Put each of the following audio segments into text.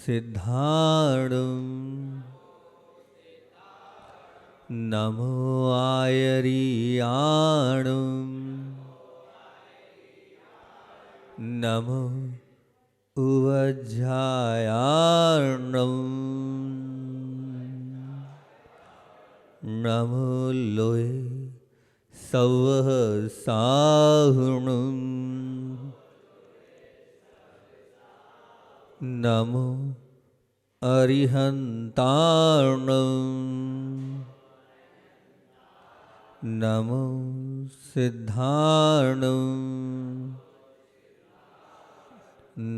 सिद्धाणं नमो आयरियाणं नमो उवज्झायार्णं नमो लोये सवसाहुणं नमो अरिहन्तार्णं नमो सिद्धार्णं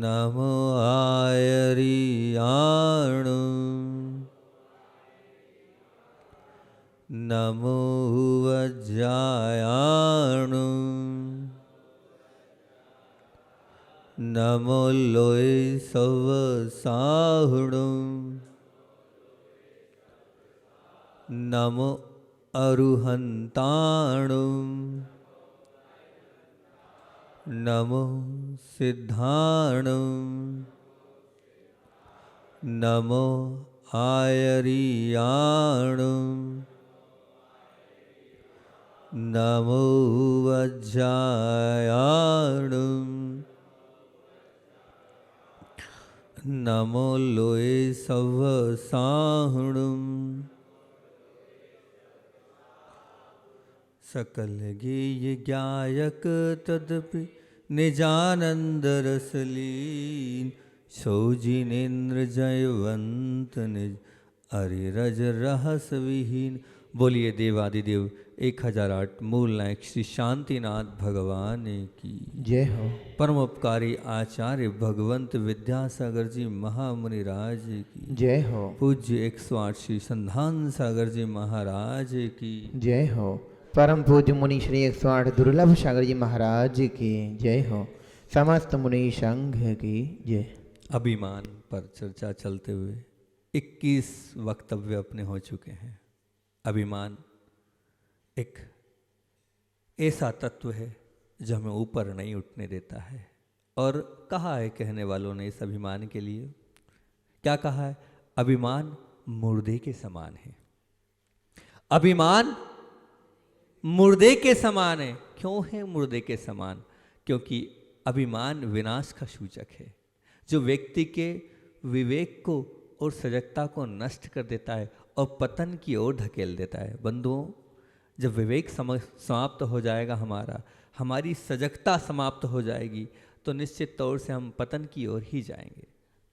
नमो आयरियाणं नमो वज्रायाणं नमो लोये सवसाहुणं नमो अरुहन्ताणं नमो सिद्धाणं नमो आयरियाणं नमो वज्रायाणं नमो लोये सवसाहुणं सकल गेय गायक तदपि निजानंद रसलीन सो जिनेन्द्र जयवंत निज अरिरज रहस विहीन। बोलिए देवादिदेव 1008 मूल नायक श्री शांतिनाथ भगवान की जय हो। परमोपकारी आचार्य भगवंत विद्यासागर जी महामुनि राज की जय हो। पूज्य 108 श्री संधान सागर जी महाराज की जय हो। परम पूज्य मुनि श्री 108 दुर्लभ सागर जी महाराज की जय हो। समस्त मुनि संघ की जय। अभिमान पर चर्चा चलते हुए 21 वक्तव्य अपने हो चुके हैं। अभिमान एक ऐसा तत्व है जो हमें ऊपर नहीं उठने देता है। और कहा है कहने वालों ने इस अभिमान के लिए, क्या कहा है? अभिमान मुर्दे के समान है। अभिमान मुर्दे के समान है। क्यों है मुर्दे के समान? क्योंकि अभिमान विनाश का सूचक है, जो व्यक्ति के विवेक को और सजगता को नष्ट कर देता है और पतन की ओर धकेल देता है। बंधुओं, जब विवेक समाप्त हो जाएगा, हमारी सजगता समाप्त हो जाएगी, तो निश्चित तौर से हम पतन की ओर ही जाएंगे।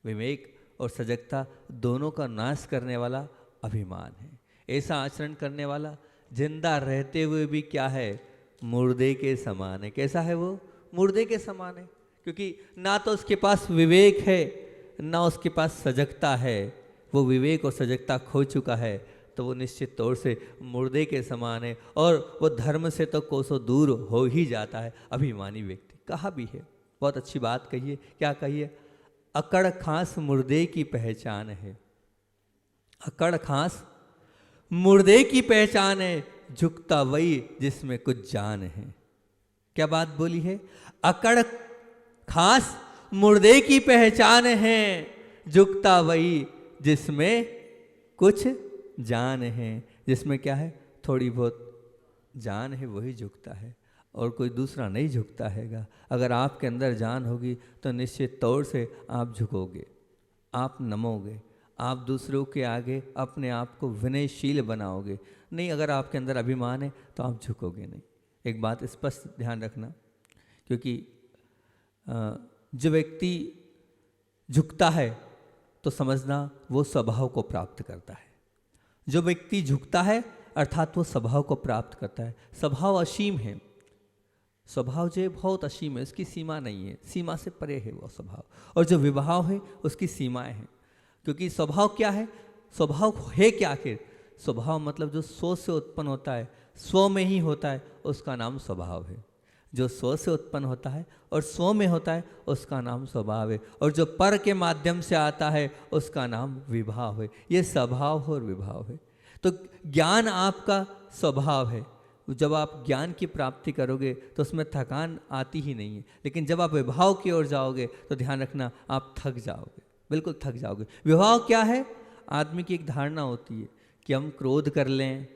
विवेक और सजगता दोनों का नाश करने वाला अभिमान है। ऐसा आचरण करने वाला जिंदा रहते हुए भी क्या है? मुर्दे के समान है। कैसा है वो? मुर्दे के समान है, क्योंकि ना तो उसके पास विवेक है ना उसके पास सजगता है। वो विवेक और सजगता खो चुका है, तो वो निश्चित तौर से मुर्दे के समान है और वो धर्म से तो कोसों दूर हो ही जाता है। अभिमानी व्यक्ति कहा भी है, बहुत अच्छी बात कही है। क्या कही है? अकड़ खांस मुर्दे की पहचान है। अकड़ खांस मुर्दे की पहचान है, झुकता वही जिसमें कुछ जान है। क्या बात बोली है? अकड़ खास मुर्दे की पहचान है, झुकता वही जिसमें कुछ जान है। जिसमें क्या है? थोड़ी बहुत जान है, वही झुकता है और कोई दूसरा नहीं झुकता हैगा। अगर आपके अंदर जान होगी तो निश्चित तौर से आप झुकोगे, आप नमोगे, आप दूसरों के आगे अपने आप को विनयशील बनाओगे। नहीं, अगर आपके अंदर अभिमान है तो आप झुकोगे नहीं। एक बात स्पष्ट ध्यान रखना, क्योंकि जो व्यक्ति झुकता है तो समझना वो स्वभाव को प्राप्त करता है। जो व्यक्ति झुकता है अर्थात वो स्वभाव को प्राप्त करता है। स्वभाव असीम है, स्वभाव जो है बहुत असीम है, उसकी सीमा नहीं है, सीमा से परे है वो स्वभाव। और जो विभाव है उसकी सीमाएं हैं। क्योंकि स्वभाव क्या है? स्वभाव है क्या आखिर? स्वभाव मतलब जो स्व से उत्पन्न होता है, स्व में ही होता है, उसका नाम स्वभाव है। जो स्व से उत्पन्न होता है और स्व में होता है उसका नाम स्वभाव है। और जो पर के माध्यम से आता है उसका नाम विभाव है। ये स्वभाव और विभाव है। तो ज्ञान आपका स्वभाव है। जब आप ज्ञान की प्राप्ति करोगे तो उसमें थकान आती ही नहीं है, लेकिन जब आप विभाव की ओर जाओगे तो ध्यान रखना आप थक जाओगे। बिल्कुल थक जाओगे। विवाह क्या है? आदमी की एक धारणा होती है कि हम क्रोध कर लें,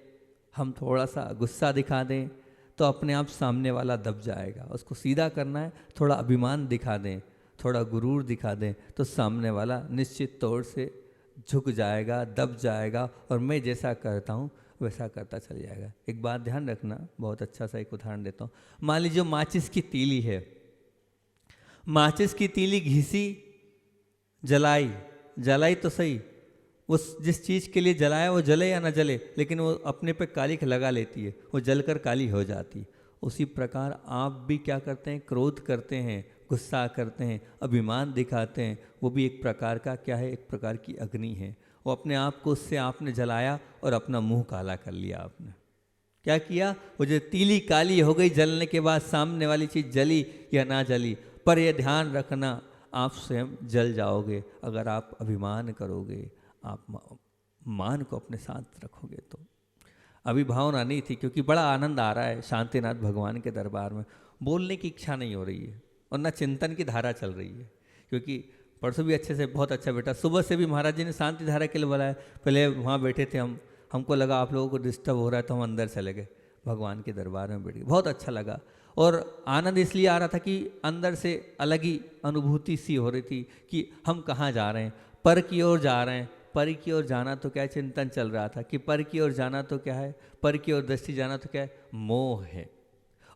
हम थोड़ा सा गुस्सा दिखा दें तो अपने आप सामने वाला दब जाएगा। उसको सीधा करना है, थोड़ा अभिमान दिखा दें, थोड़ा गुरूर दिखा दें तो सामने वाला निश्चित तौर से झुक जाएगा, दब जाएगा और मैं जैसा करता हूँ वैसा करता चल जाएगा। एक बात ध्यान रखना, बहुत अच्छा सा एक उदाहरण देता हूँ। मान लीजिए माचिस की तीली है, माचिस की तीली घिसी, जलाई तो सही, उस जिस चीज़ के लिए जलाया वो जले या ना जले, लेकिन वो अपने पे कालिख लगा लेती है, वो जलकर काली हो जाती है। उसी प्रकार आप भी क्या करते हैं? क्रोध करते हैं, गुस्सा करते हैं, अभिमान दिखाते हैं। वो भी एक प्रकार का क्या है? एक प्रकार की अग्नि है। वो अपने आप को उससे आपने जलाया और अपना मुंह काला कर लिया। आपने क्या किया? वो जो तीली काली हो गई जलने के बाद, सामने वाली चीज़ जली या ना जली, पर यह ध्यान रखना आप स्वयं जल जाओगे अगर आप अभिमान करोगे, आप मान को अपने साथ रखोगे तो। अभी भावना नहीं थी क्योंकि बड़ा आनंद आ रहा है शांतिनाथ भगवान के दरबार में, बोलने की इच्छा नहीं हो रही है और ना चिंतन की धारा चल रही है। क्योंकि परसों भी अच्छे से, बहुत अच्छा बेटा, सुबह से भी महाराज जी ने शांति धारा के लिए बुलाया। पहले वहाँ बैठे थे हमको लगा आप लोगों को डिस्टर्ब हो रहा है तो हम अंदर चले गए, भगवान के दरबार में बैठ गए। बहुत अच्छा लगा और आनंद इसलिए आ रहा था कि अंदर से अलग ही अनुभूति सी हो रही थी कि हम कहाँ जा रहे हैं, पर की ओर जा रहे हैं। पर की ओर जाना तो क्या है? चिंतन चल रहा था कि पर की ओर जाना तो क्या है? पर की ओर दृष्टि जाना तो क्या है? मोह है।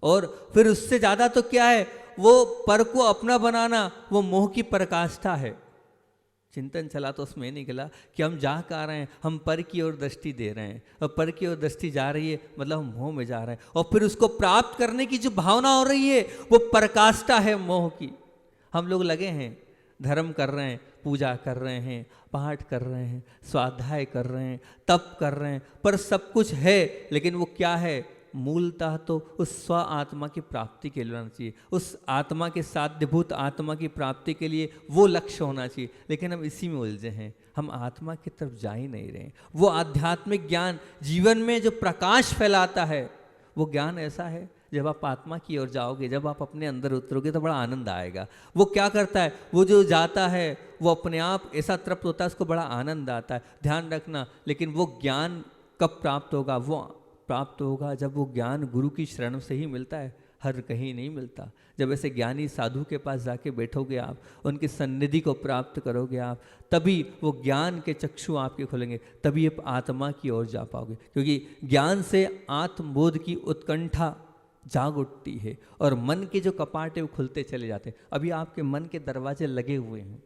और फिर उससे ज़्यादा तो क्या है? वो पर को अपना बनाना, वो मोह की पराकाष्ठा है। चिंतन चला तो उसमें निकला कि हम जा कहाँ रहे हैं? हम पर की ओर दृष्टि दे रहे हैं और पर की ओर दृष्टि जा रही है मतलब हम मोह में जा रहे हैं। और फिर उसको प्राप्त करने की जो भावना हो रही है वो पराकाष्ठा है मोह की। हम लोग लगे हैं, धर्म कर रहे हैं, पूजा कर रहे हैं, पाठ कर रहे हैं, स्वाध्याय कर रहे हैं, तप कर रहे हैं, पर सब कुछ है, लेकिन वो क्या है? मूलतः तो उस स्व आत्मा की प्राप्ति के लिए होना चाहिए, उस आत्मा के साध्यभूत आत्मा की प्राप्ति के लिए वो लक्ष्य होना चाहिए। लेकिन हम इसी में उलझे हैं, हम आत्मा की तरफ जा ही नहीं रहे। वो आध्यात्मिक ज्ञान जीवन में जो प्रकाश फैलाता है, वो ज्ञान ऐसा है जब आप आत्मा की ओर जाओगे, जब आप अपने अंदर उतरोगे तो बड़ा आनंद आएगा। वो क्या करता है? वो जो जाता है वो अपने आप ऐसा तृप्त होता है, उसको बड़ा आनंद आता है। ध्यान रखना, लेकिन वो ज्ञान कब प्राप्त होगा? वो प्राप्त होगा जब वो ज्ञान गुरु की शरण से ही मिलता है, हर कहीं नहीं मिलता। जब ऐसे ज्ञानी साधु के पास जाके बैठोगे आप, उनकी सन्निधि को प्राप्त करोगे आप, तभी वो ज्ञान के चक्षु आपके खुलेंगे, तभी आप आत्मा की ओर जा पाओगे। क्योंकि ज्ञान से आत्मबोध की उत्कंठा जाग उठती है और मन के जो कपाट है वो खुलते चले जाते हैं। अभी आपके मन के दरवाजे लगे हुए हैं।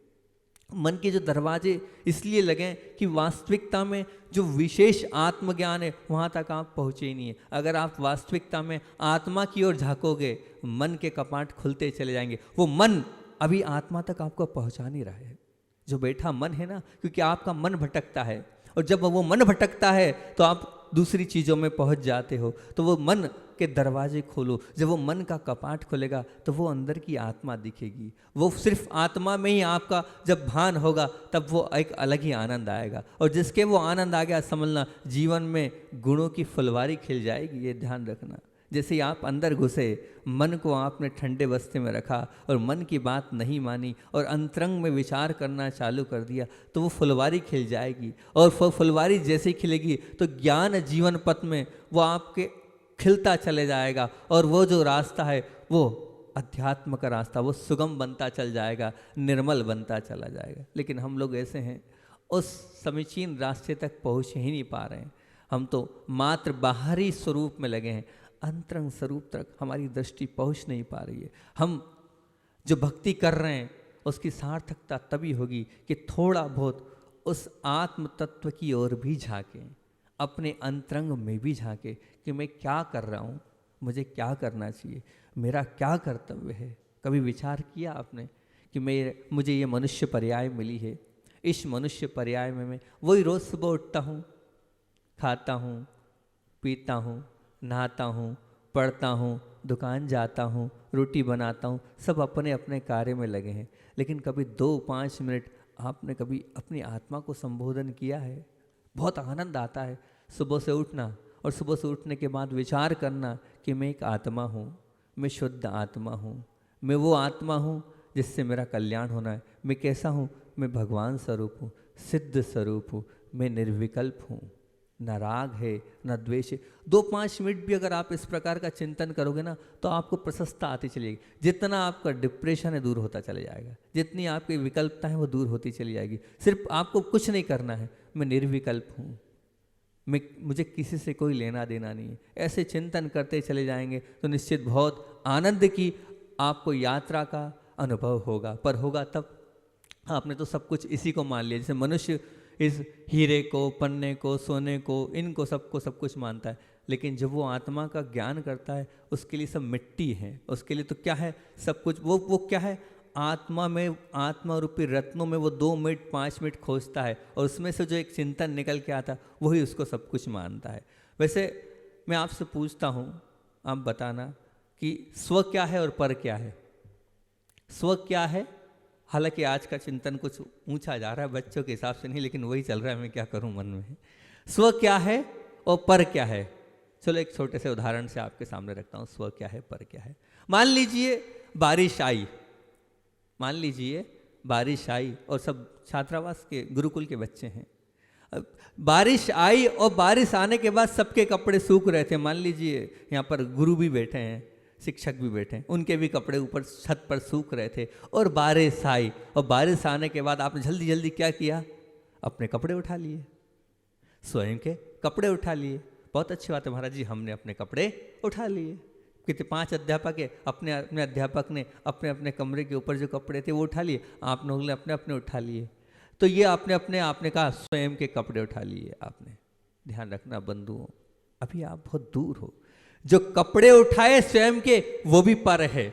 मन के जो दरवाजे इसलिए लगे कि वास्तविकता में जो विशेष आत्मज्ञान है वहाँ तक आप पहुँचे ही नहीं है। अगर आप वास्तविकता में आत्मा की ओर झाँकोगे, मन के कपाट खुलते चले जाएंगे। वो मन अभी आत्मा तक आपको पहुँचा नहीं रहा है, जो बैठा मन है ना, क्योंकि आपका मन भटकता है और जब वो मन भटकता है तो आप दूसरी चीज़ों में पहुंच जाते हो। तो वो मन के दरवाजे खोलो, जब वो मन का कपाट खुलेगा तो वो अंदर की आत्मा दिखेगी। वो सिर्फ आत्मा में ही आपका जब भान होगा तब वो एक अलग ही आनंद आएगा। और जिसके वो आनंद आ गया, समझना जीवन में गुणों की फुलवारी खिल जाएगी। ये ध्यान रखना। जैसे ही आप अंदर घुसे, मन को आपने ठंडे बस्ते में रखा और मन की बात नहीं मानी और अंतरंग में विचार करना चालू कर दिया, तो वो फुलवारी खिल जाएगी। और फुलवारी जैसे ही खिलेगी तो ज्ञान जीवन पथ में वो आपके खिलता चले जाएगा और वो जो रास्ता है वो अध्यात्म का रास्ता, वो सुगम बनता चल जाएगा, निर्मल बनता चला जाएगा। लेकिन हम लोग ऐसे हैं, उस समीचीन रास्ते तक पहुँच ही नहीं पा रहे हैं। हम तो मात्र बाहरी स्वरूप में लगे हैं, अंतरंग स्वरूप तक हमारी दृष्टि पहुंच नहीं पा रही है। हम जो भक्ति कर रहे हैं उसकी सार्थकता तभी होगी कि थोड़ा बहुत उस आत्म तत्व की ओर भी झांकें, अपने अंतरंग में भी झांकें कि मैं क्या कर रहा हूँ, मुझे क्या करना चाहिए, मेरा क्या कर्तव्य है। कभी विचार किया आपने कि मुझे ये मनुष्य पर्याय मिली है, इस मनुष्य पर्याय में मैं वही रोज़ सुबह उठता हूँ, खाता हूँ, पीता हूँ, नहाता हूँ, पढ़ता हूँ, दुकान जाता हूँ, रोटी बनाता हूँ, सब अपने अपने कार्य में लगे हैं। लेकिन कभी 2-5 मिनट आपने कभी अपनी आत्मा को संबोधन किया है? बहुत आनंद आता है सुबह से उठना और सुबह से उठने के बाद विचार करना कि मैं एक आत्मा हूँ, मैं शुद्ध आत्मा हूँ, मैं वो आत्मा हूँ जिससे मेरा कल्याण होना है। मैं कैसा हूँ? मैं भगवान स्वरूप हूँ, सिद्ध स्वरूप हूँ, मैं निर्विकल्प हूँ, न राग है न द्वेष है। 2-5 मिनट भी अगर आप इस प्रकार का चिंतन करोगे ना तो आपको प्रशस्ता आती चलेगी। जितना आपका डिप्रेशन है दूर होता चले जाएगा, जितनी आपकी विकल्पता है वो दूर होती चली जाएगी। सिर्फ आपको कुछ नहीं करना है, मैं निर्विकल्प हूँ, मुझे किसी से कोई लेना देना नहीं है। ऐसे चिंतन करते चले जाएंगे तो निश्चित बहुत आनंद की आपको यात्रा का अनुभव होगा। पर होगा तब आपने तो सब कुछ इसी को मान लिया। जैसे मनुष्य इस हीरे को, पन्ने को, सोने को, इनको सबको सब कुछ मानता है, लेकिन जब वो आत्मा का ज्ञान करता है उसके लिए सब मिट्टी है। उसके लिए तो क्या है, सब कुछ वो क्या है, आत्मा में, आत्मा रूपी रत्नों में वो 2 मिनट 5 मिनट खोजता है और उसमें से जो एक चिंतन निकल के आता है वही उसको सब कुछ मानता है। वैसे मैं आपसे पूछता हूँ, आप बताना कि स्व क्या है और पर क्या है। स्व क्या है, हालांकि आज का चिंतन कुछ ऊंचा जा रहा है, बच्चों के हिसाब से नहीं, लेकिन वही चल रहा है, मैं क्या करूं मन में। स्व क्या है और पर क्या है। चलो एक छोटे से उदाहरण से आपके सामने रखता हूं, स्व क्या है पर क्या है। मान लीजिए बारिश आई, मान लीजिए बारिश आई और सब छात्रावास के गुरुकुल के बच्चे हैं। अब बारिश आई और बारिश आने के बाद सबके कपड़े सूख रहे थे। मान लीजिए यहाँ पर गुरु भी बैठे हैं, शिक्षक भी बैठे हैं, उनके भी कपड़े ऊपर छत पर सूख रहे थे और बारिश आई। और बारिश आने के बाद आपने जल्दी जल्दी क्या किया, अपने कपड़े उठा लिए, स्वयं के कपड़े उठा लिए। बहुत अच्छी बात है महाराज जी, हमने अपने कपड़े उठा लिए। कितने 5 अध्यापक है, अपने अपने अध्यापक ने अपने अपने कमरे के ऊपर जो कपड़े थे वो उठा लिए, आप लोगों ने अपने अपने उठा लिए। तो ये आपने कहा स्वयं के कपड़े उठा लिए आपने। ध्यान रखना बंधुओं, अभी आप बहुत दूर हो। जो कपड़े उठाए स्वयं के वो भी पर है,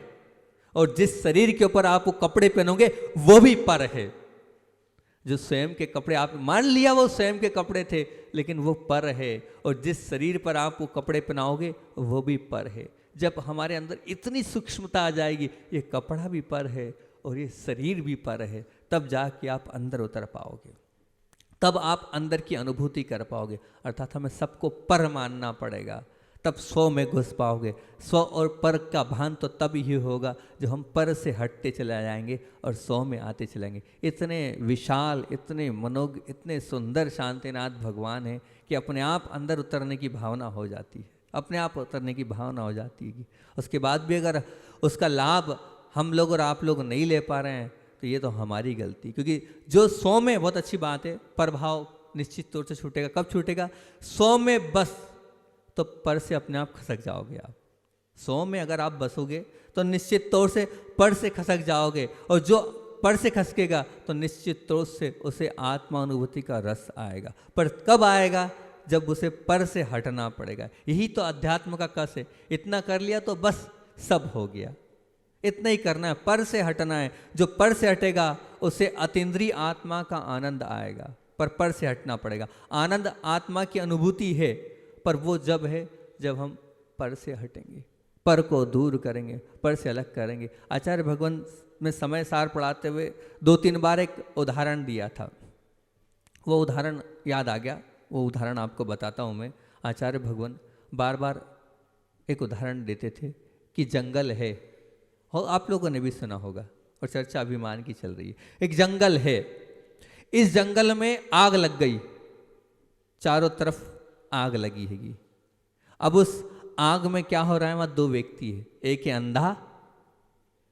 और जिस शरीर के ऊपर आप वो कपड़े पहनोगे वो भी पर है। जो स्वयं के कपड़े आप मान लिया वो स्वयं के कपड़े थे, लेकिन वो पर है। और जिस शरीर पर आप वो कपड़े पहनाओगे वो भी पर है। जब हमारे अंदर इतनी सूक्ष्मता आ जाएगी, ये कपड़ा भी पर है और ये शरीर भी पर है, तब जाके आप अंदर उतर पाओगे, तब आप अंदर की अनुभूति कर पाओगे। अर्थात हमें सबको पर मानना पड़ेगा, तब स्व में घुस पाओगे। स्व और पर का भान तो तब ही होगा जो हम पर से हटते चले जाएंगे और स्व में आते चलेंगे। इतने विशाल, इतने मनोज्ञ, इतने सुंदर शांतिनाथ भगवान हैं कि अपने आप अंदर उतरने की भावना हो जाती है, अपने आप उतरने की भावना हो जाती है। उसके बाद भी अगर उसका लाभ हम लोग और आप लोग नहीं ले पा रहे हैं तो ये तो हमारी गलती। क्योंकि जो स्व में, बहुत अच्छी बात है, प्रभाव निश्चित तौर से छूटेगा। कब छूटेगा, स्व में बस तो पर से अपने आप खसक जाओगे आप। स्व में अगर आप बसोगे तो निश्चित तौर से पर से खसक जाओगे, और जो पर से खसकेगा तो निश्चित तौर से उसे आत्मानुभूति का रस आएगा। पर कब आएगा, जब उसे पर से हटना पड़ेगा। यही तो अध्यात्म का कस है। इतना कर लिया तो बस सब हो गया, इतना ही करना है, पर से हटना है। जो पर से हटेगा उसे अतीन्द्रिय आत्मा का आनंद आएगा, पर से हटना पड़ेगा। आनंद आत्मा की अनुभूति है, पर वो जब है जब हम पर से हटेंगे, पर को दूर करेंगे, पर से अलग करेंगे। आचार्य भगवान में समय सार पढ़ाते हुए 2-3 बार एक उदाहरण दिया था, वो उदाहरण याद आ गया, वो उदाहरण आपको बताता हूँ मैं। आचार्य भगवान बार बार एक उदाहरण देते थे कि जंगल है, हो आप लोगों ने भी सुना होगा और चर्चा अभिमान की चल रही है। एक जंगल है, इस जंगल में आग लग गई, चारों तरफ आग लगी हैगी। अब उस आग में क्या हो रहा है, वहां 2 व्यक्ति है, एक है अंधा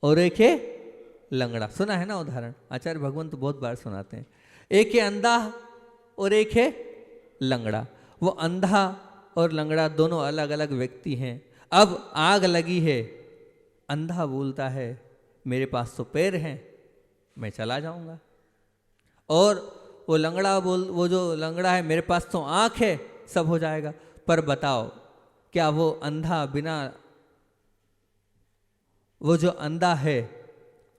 और एक है लंगड़ा। सुना है ना उदाहरण, आचार्य भगवान तो बहुत बार सुनाते हैं। एक है अंधा और एक है लंगड़ा। वो अंधा और लंगड़ा दोनों अलग अलग व्यक्ति हैं। अब आग लगी है, अंधा बोलता है मेरे पास तो पैर हैं, मैं चला जाऊंगा। और वो जो लंगड़ा है, मेरे पास तो आंख है, सब हो जाएगा। पर बताओ, क्या वो अंधा बिना, वो जो अंधा है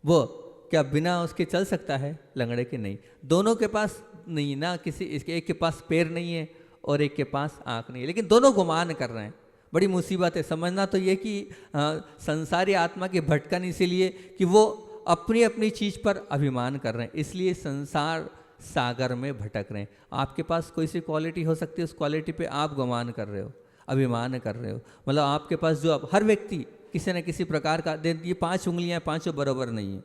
वो क्या बिना उसके चल सकता है, लंगड़े के नहीं। दोनों के पास नहीं ना, किसी इसके एक के पास पैर नहीं है और एक के पास आंख नहीं है, लेकिन दोनों गुमान कर रहे हैं। बड़ी मुसीबत है। समझना तो ये कि संसारी आत्मा के भटकन इसीलिए कि वो अपनी अपनी चीज़ पर अभिमान कर रहे हैं, इसलिए संसार सागर में भटक रहे हैं। आपके पास कोई सी क्वालिटी हो सकती है, उस क्वालिटी पे आप गुमान कर रहे हो, अभिमान कर रहे हो। मतलब आपके पास जो हर व्यक्ति किसी न किसी प्रकार का, ये 5 उंगलियां 5 बराबर नहीं है,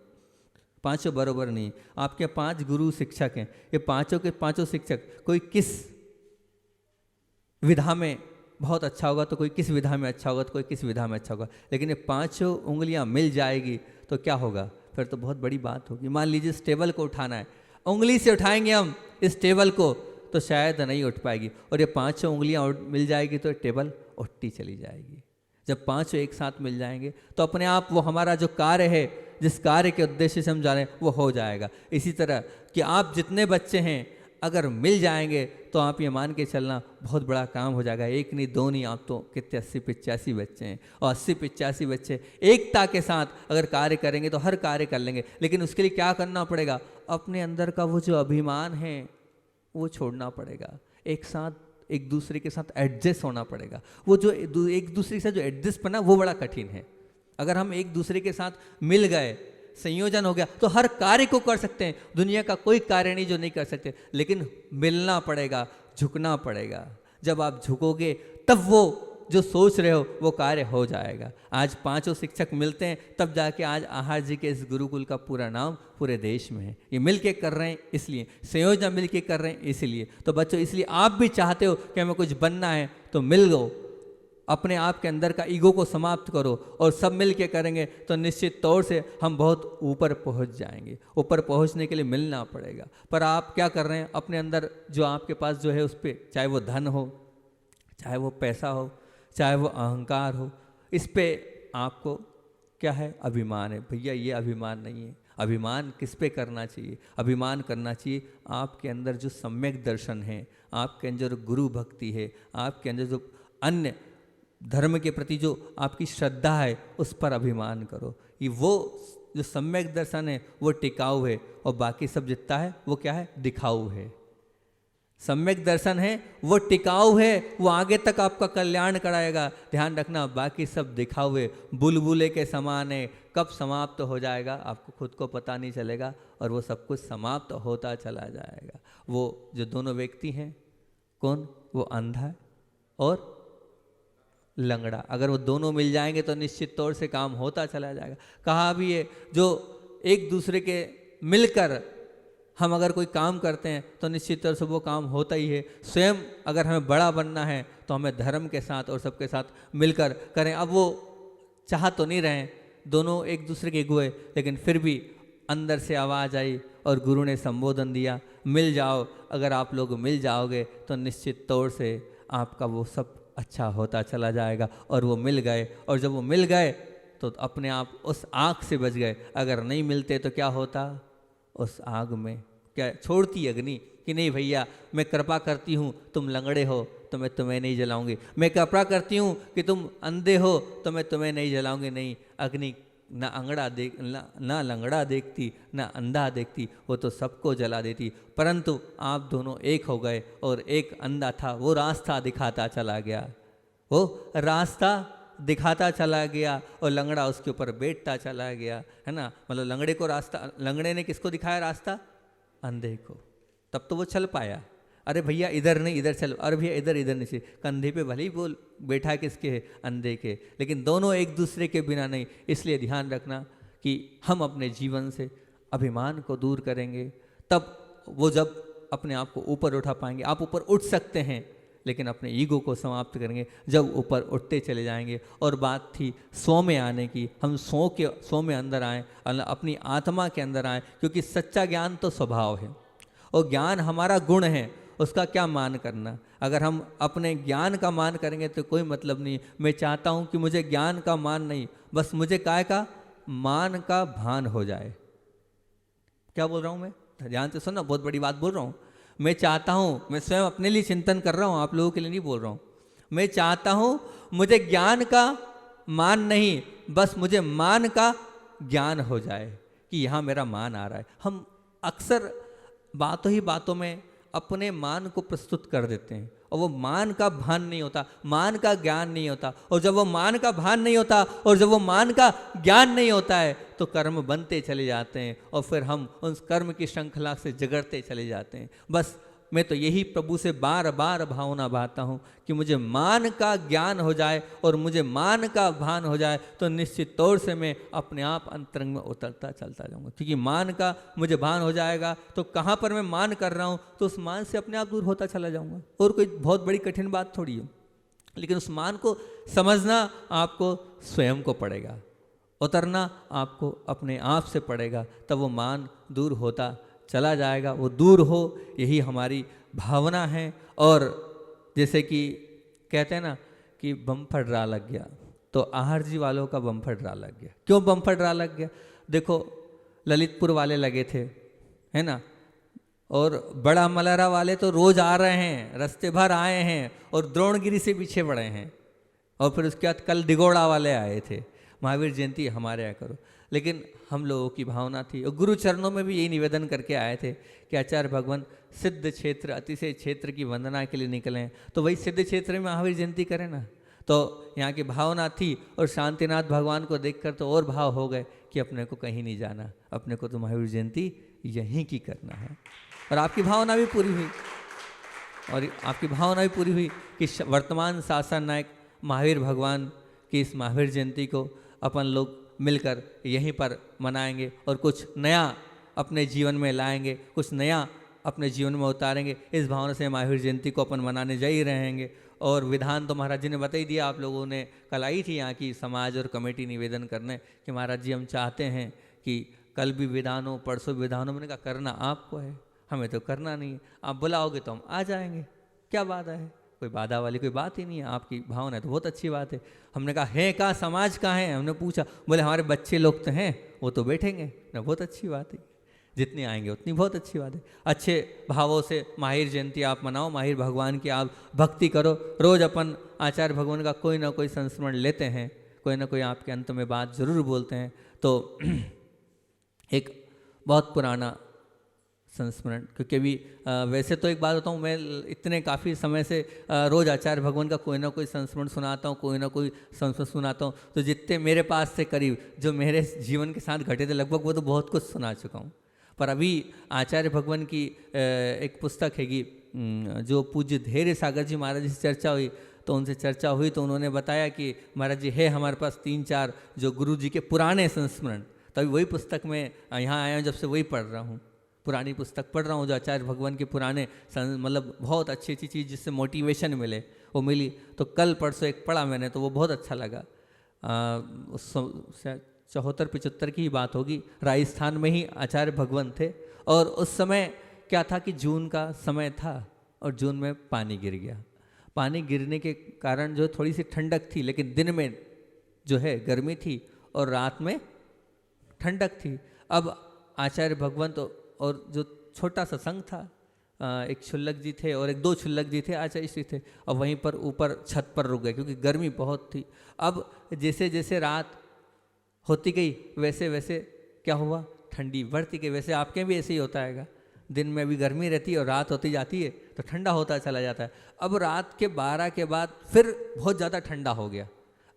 पांचों बरोबर नहीं। आपके 5 गुरु शिक्षक हैं, ये पांचों के पांचों शिक्षक कोई किस विधा में बहुत अच्छा होगा तो कोई किस विधा में अच्छा होगा तो कोई किस विधा में अच्छा होगा, लेकिन ये पांचों उंगलियां मिल जाएगी तो क्या होगा, फिर तो बहुत बड़ी बात होगी। मान लीजिए इस टेबल को उठाना है, उंगली से उठाएंगे हम इस टेबल को तो शायद नहीं उठ पाएगी, और ये पांचों उंगलियां मिल जाएगी तो टेबल उठती चली जाएगी। जब पांचों एक साथ मिल जाएंगे तो अपने आप वो हमारा जो कार्य है, जिस कार्य के उद्देश्य से हम जा रहे हैं वो हो जाएगा। इसी तरह कि आप जितने बच्चे हैं अगर मिल जाएंगे तो आप ये मान के चलना बहुत बड़ा काम हो जाएगा। एक नहीं दो नहीं, आप तो कितने 80-85 बच्चे हैं, और 80-85 बच्चे एकता के साथ अगर कार्य करेंगे तो हर कार्य कर लेंगे। लेकिन उसके लिए क्या करना पड़ेगा, अपने अंदर का वो जो अभिमान है वो छोड़ना पड़ेगा, एक साथ एक दूसरे के साथ एडजस्ट होना पड़ेगा। वो जो एक दूसरे के साथ जो एडजस्ट करना वो बड़ा कठिन है। अगर हम एक दूसरे के साथ मिल गए, संयोजन हो गया तो हर कार्य को कर सकते हैं। दुनिया का कोई कार्य नहीं जो नहीं कर सकते, लेकिन मिलना पड़ेगा, झुकना पड़ेगा। जब आप झुकोगे तब वो जो सोच रहे हो वो कार्य हो जाएगा। आज पांचों शिक्षक मिलते हैं तब जाके आज आहार जी के इस गुरुकुल का पूरा नाम पूरे देश में है। ये मिल के कर रहे हैं इसलिए, संयोजन मिल के कर रहे हैं इसलिए। तो बच्चों इसलिए आप भी चाहते हो कि हमें कुछ बनना है तो मिल लो, अपने आप के अंदर का ईगो को समाप्त करो, और सब मिल के करेंगे तो निश्चित तौर से हम बहुत ऊपर पहुंच जाएंगे। ऊपर पहुंचने के लिए मिलना पड़ेगा। पर आप क्या कर रहे हैं, अपने अंदर जो आपके पास जो है उस पर, चाहे वो धन हो, चाहे वो पैसा हो, चाहे वो अहंकार हो, इस पे आपको क्या है, अभिमान है। भैया ये अभिमान नहीं है। अभिमान किस पे करना चाहिए, अभिमान करना चाहिए आपके अंदर जो सम्यक दर्शन है, आपके अंदर जो गुरु भक्ति है, आपके अंदर जो अन्य धर्म के प्रति जो आपकी श्रद्धा है उस पर अभिमान करो। ये वो जो सम्यक दर्शन है वो टिकाऊ है, और बाकी सब जितना है वो क्या है, दिखाऊ है। सम्यक दर्शन है वो टिकाऊ है, वो आगे तक आपका कल्याण कराएगा। ध्यान रखना, बाकी सब दिखाऊ है, बुलबुले के समान है, कब समाप्त हो जाएगा आपको खुद को पता नहीं चलेगा, और वो सब कुछ समाप्त होता चला जाएगा। वो जो दोनों व्यक्ति हैं, कौन, वो अंधा और लंगड़ा, अगर वो दोनों मिल जाएंगे तो निश्चित तौर से काम होता चला जाएगा। कहा भी है, जो एक दूसरे के मिलकर हम अगर कोई काम करते हैं तो निश्चित तौर से वो काम होता ही है। स्वयं अगर हमें बड़ा बनना है तो हमें धर्म के साथ और सबके साथ मिलकर करें। अब वो चाह तो नहीं रहे, दोनों एक दूसरे के गुए, लेकिन फिर भी अंदर से आवाज़ आई और गुरु ने संबोधन दिया, मिल जाओ। अगर आप लोग मिल जाओगे तो निश्चित तौर से आपका वो सब अच्छा होता चला जाएगा। और वो मिल गए, और जब वो मिल गए तो अपने आप उस आग से बच गए। अगर नहीं मिलते तो क्या होता, उस आग में क्या छोड़ती अग्नि कि नहीं भैया मैं कृपा करती हूँ, तुम लंगड़े हो तो मैं तुम्हें नहीं जलाऊंगी, मैं कृपा करती हूँ कि तुम अंधे हो तो मैं तुम्हें नहीं जलाऊंगी। नहीं, अग्नि ना लंगड़ा देखती ना अंधा देखती, वो तो सबको जला देती। परंतु आप दोनों एक हो गए, और एक अंधा था वो रास्ता दिखाता चला गया, वो रास्ता दिखाता चला गया, और लंगड़ा उसके ऊपर बैठता चला गया, है ना। मतलब लंगड़े को रास्ता, लंगड़े ने किसको दिखाया रास्ता, अंधे को, तब तो वो चल पाया। अरे भैया इधर नहीं इधर चलो, अरे भैया इधर इधर नहीं, कंधे पे भले ही वो बैठा किसके है, अंधे के, लेकिन दोनों एक दूसरे के बिना नहीं। इसलिए ध्यान रखना कि हम अपने जीवन से अभिमान को दूर करेंगे, तब वो जब अपने आप को ऊपर उठा पाएंगे। आप ऊपर उठ सकते हैं, लेकिन अपने ईगो को समाप्त करेंगे जब ऊपर उठते चले जाएंगे। और बात थी सौ में आने की, हम सौ में अंदर आएँ, अपनी आत्मा के अंदर आएँ, क्योंकि सच्चा ज्ञान तो स्वभाव है और ज्ञान हमारा गुण है, उसका क्या मान करना। अगर हम अपने ज्ञान का मान करेंगे तो कोई मतलब नहीं। मैं चाहता हूँ कि मुझे ज्ञान का मान नहीं, बस मुझे काय का मान का भान हो जाए। क्या बोल रहा हूँ मैं, ध्यान से सुनना, बहुत बड़ी बात बोल रहा हूँ। मैं चाहता हूँ, मैं स्वयं अपने लिए चिंतन कर रहा हूँ, आप लोगों के लिए नहीं बोल रहा हूँ। मैं चाहता हूँ मुझे ज्ञान का मान नहीं, बस मुझे मान का ज्ञान हो जाए कि यहाँ मेरा मान आ रहा है। हम अक्सर बातों ही बातों में अपने मान को प्रस्तुत कर देते हैं, और वो मान का भान नहीं होता, मान का ज्ञान नहीं होता। और जब वो मान का भान नहीं होता और जब वो मान का ज्ञान नहीं होता है तो कर्म बनते चले जाते हैं, और फिर हम उस कर्म की श्रृंखला से जगड़ते चले जाते हैं। बस मैं तो यही प्रभु से बार बार भावना बाता हूँ कि मुझे मान का ज्ञान हो जाए और मुझे मान का भान हो जाए, तो निश्चित तौर से मैं अपने आप अंतरंग में उतरता चलता जाऊँगा। क्योंकि मान का मुझे भान हो जाएगा तो कहाँ पर मैं मान कर रहा हूँ, तो उस मान से अपने आप दूर होता चला जाऊँगा। और कोई बहुत बड़ी कठिन बात थोड़ी है, लेकिन उस मान को समझना आपको स्वयं को पड़ेगा, उतरना आपको अपने आप से पड़ेगा, तब वो मान दूर होता चला जाएगा। वो दूर हो, यही हमारी भावना है। और जैसे कि कहते हैं ना कि बम्पर ड्रा लग गया, तो आहार जी वालों का बम्पर ड्रा लग गया। क्यों बम्पर ड्रा लग गया? देखो ललितपुर वाले लगे थे, है ना, और बड़ा मलहरा वाले तो रोज आ रहे हैं, रास्ते भर आए हैं और द्रोणगिरी से पीछे पड़े हैं। और फिर उसके बाद कल दिगोड़ा वाले आए थे, महावीर जयंती हमारे यहाँ करो। लेकिन हम लोगों की भावना थी, और गुरु चरणों में भी यही निवेदन करके आए थे कि आचार्य भगवान सिद्ध क्षेत्र अतिशय क्षेत्र की वंदना के लिए निकले, तो वही सिद्ध क्षेत्र में महावीर जयंती करें ना। तो यहाँ की भावना थी, और शांतिनाथ भगवान को देखकर तो और भाव हो गए कि अपने को कहीं नहीं जाना, अपने को तो महावीर जयंती यहीं की करना है। और आपकी भावना भी पूरी हुई, और आपकी भावना भी पूरी हुई कि वर्तमान शासन नायक महावीर भगवान की इस महावीर जयंती को अपन लोग मिलकर यहीं पर मनाएंगे और कुछ नया अपने जीवन में लाएंगे, कुछ नया अपने जीवन में उतारेंगे। इस भावना से महावीर जयंती को अपन मनाने जा ही रहेंगे। और विधान तो महाराज जी ने बता ही दिया, आप लोगों ने कल आई थी यहाँ की समाज और कमेटी निवेदन करने कि महाराज जी हम चाहते हैं कि कल भी विधान हो, परसों विधान हो। मैंने कहा करना आपको है, हमें तो करना नहीं है। आप बुलाओगे तो हम आ जाएंगे, क्या बाधा है? कोई बाधा वाली कोई बात ही नहीं है। आपकी भावना है तो बहुत अच्छी बात है। हमने कहा है कहाँ, समाज कहाँ है? हमने पूछा, बोले हमारे बच्चे लोग तो हैं, वो तो बैठेंगे ना। बहुत अच्छी बात है, जितने आएंगे उतनी बहुत अच्छी बात है। अच्छे भावों से महावीर जयंती आप मनाओ, महावीर भगवान की आप भक्ति करो। रोज अपन आचार्य भगवान का कोई ना कोई संस्मरण लेते हैं, कोई ना कोई आपके अंत में बात जरूर बोलते हैं। तो एक बहुत पुराना संस्मरण, क्योंकि अभी वैसे तो एक बात बताऊँ, मैं इतने काफ़ी समय से रोज़ आचार्य भगवान का कोई ना कोई संस्मरण सुनाता हूँ, कोई ना कोई संस्मरण सुनाता हूँ। तो जितने मेरे पास से करीब जो मेरे जीवन के साथ घटे थे लगभग, वो तो बहुत कुछ सुना चुका हूँ। पर अभी आचार्य भगवान की एक पुस्तक हैगी जो पूज्य धैर्य सागर जी महाराज जी से चर्चा हुई, तो उनसे चर्चा हुई तो उन्होंने बताया कि महाराज जी है हमारे पास 3-4 जो गुरु जी के पुराने संस्मरण। तभी वही पुस्तक में यहाँ आया हूँ, जब से वही पढ़ रहा हूँ, पुरानी पुस्तक पढ़ रहा हूँ जो आचार्य भगवान के पुराने मतलब बहुत अच्छी अच्छी चीज़ जिससे मोटिवेशन मिले वो मिली। तो कल परसों एक पढ़ा मैंने, तो वो बहुत अच्छा लगा। उस 74-75 की ही बात होगी, राजस्थान में ही आचार्य भगवान थे। और उस समय क्या था कि जून का समय था और जून में पानी गिर गया। पानी गिरने के कारण जो थोड़ी सी ठंडक थी, लेकिन दिन में जो है गर्मी थी और रात में ठंडक थी। अब आचार्य भगवान तो और जो छोटा सा संघ था, एक क्षुल्लक जी थे और एक 2 क्षुल्लक जी थे, आचार्य श्री थे, और वहीं पर ऊपर छत पर रुक गए क्योंकि गर्मी बहुत थी। अब जैसे जैसे रात होती गई वैसे वैसे क्या हुआ, ठंडी बढ़ती गई। वैसे आपके भी ऐसे ही होता है, दिन में भी गर्मी रहती है और रात होती जाती है तो ठंडा होता चला जाता है। अब रात के 12 के बाद फिर बहुत ज़्यादा ठंडा हो गया।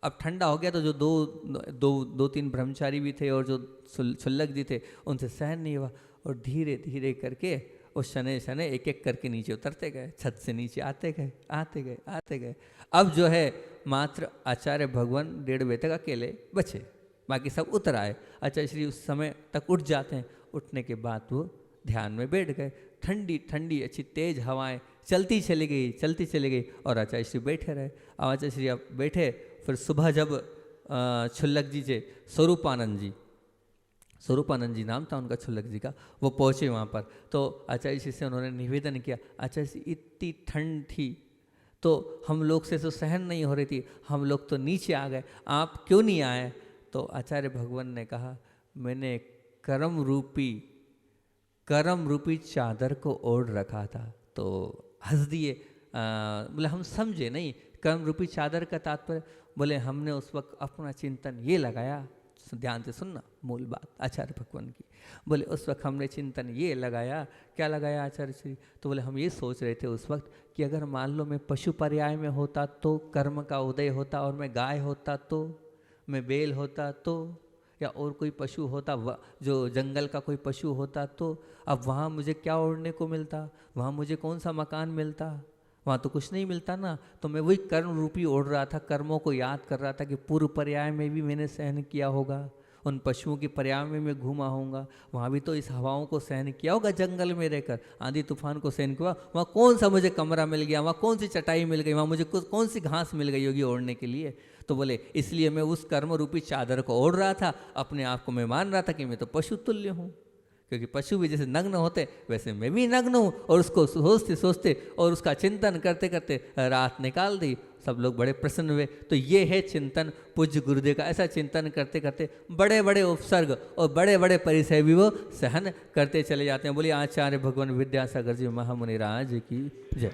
अब ठंडा हो गया तो जो दो तीन ब्रह्मचारी भी थे और जो क्षुल्लक जी थे उनसे सहन नहीं हुआ, और धीरे धीरे करके उस शनै शनै एक एक करके नीचे उतरते गए, छत से नीचे आते गए आते गए आते गए। अब जो है मात्र आचार्य भगवान 1:30 बजे तक अकेले बचे, बाकी सब उतर आए। आचार्य श्री उस समय तक उठ जाते हैं, उठने के बाद वो ध्यान में बैठ गए। ठंडी ठंडी अच्छी तेज हवाएं चलती चली गई और आचार्य श्री बैठे रहे। अब आचार्य श्री अब बैठे, फिर सुबह जब क्षुल्लक जी से स्वरूपानंद जी नाम था उनका क्षुल्लक जी का, वो पहुँचे वहाँ पर। तो आचार्य श्री से उन्होंने निवेदन किया, आचार्य श्री इतनी ठंड थी तो हम लोग से तो सहन नहीं हो रही थी, हम लोग तो नीचे आ गए, आप क्यों नहीं आए? तो आचार्य भगवान ने कहा, मैंने कर्म रूपी चादर को ओढ़ रखा था। तो हंस दिए, बोले हम समझे नहीं कर्म रूपी चादर का तात्पर्य। बोले हमने उस वक्त अपना चिंतन ये लगाया, ध्यान से सुनना मूल बात आचार्य भगवान की। बोले उस वक्त हमने चिंतन ये लगाया, क्या लगाया आचार्य श्री? तो बोले हम ये सोच रहे थे उस वक्त कि अगर मान लो मैं पशु पर्याय में होता तो कर्म का उदय होता, और मैं गाय होता तो, मैं बैल होता तो, या और कोई पशु होता, जो जंगल का कोई पशु होता, तो अब वहाँ मुझे क्या ओढ़ने को मिलता, वहाँ मुझे कौन सा मकान मिलता, वहाँ तो कुछ नहीं मिलता ना। तो मैं वही कर्म रूपी ओढ़ रहा था, कर्मों को याद कर रहा था कि पूर्व पर्याय में भी मैंने सहन किया होगा, उन पशुओं की पर्याय में मैं घूमा होऊंगा, वहाँ भी तो इस हवाओं को सहन किया होगा, जंगल में रहकर आंधी तूफान को सहन किया। वहाँ कौन सा मुझे कमरा मिल गया, वहाँ कौन सी चटाई मिल गई, वहाँ मुझे कौन सी घास मिल गई होगी ओढ़ने के लिए। तो बोले इसलिए मैं उस कर्म रूपी चादर को ओढ़ रहा था, अपने आप को मैं मान रहा था कि मैं तो पशु तुल्य हूँ, क्योंकि पशु भी जैसे नग्न होते वैसे मैं भी नग्न हूँ। और उसको सोचते सोचते और उसका चिंतन करते करते रात निकाल दी। सब लोग बड़े प्रसन्न हुए। तो ये है चिंतन पूज्य गुरुदेव का। ऐसा चिंतन करते करते बड़े बड़े उपसर्ग और बड़े बड़े परिचय भी वो सहन करते चले जाते हैं। बोलिए आचार्य भगवान विद्यासागर जी महामुनि राज की जय।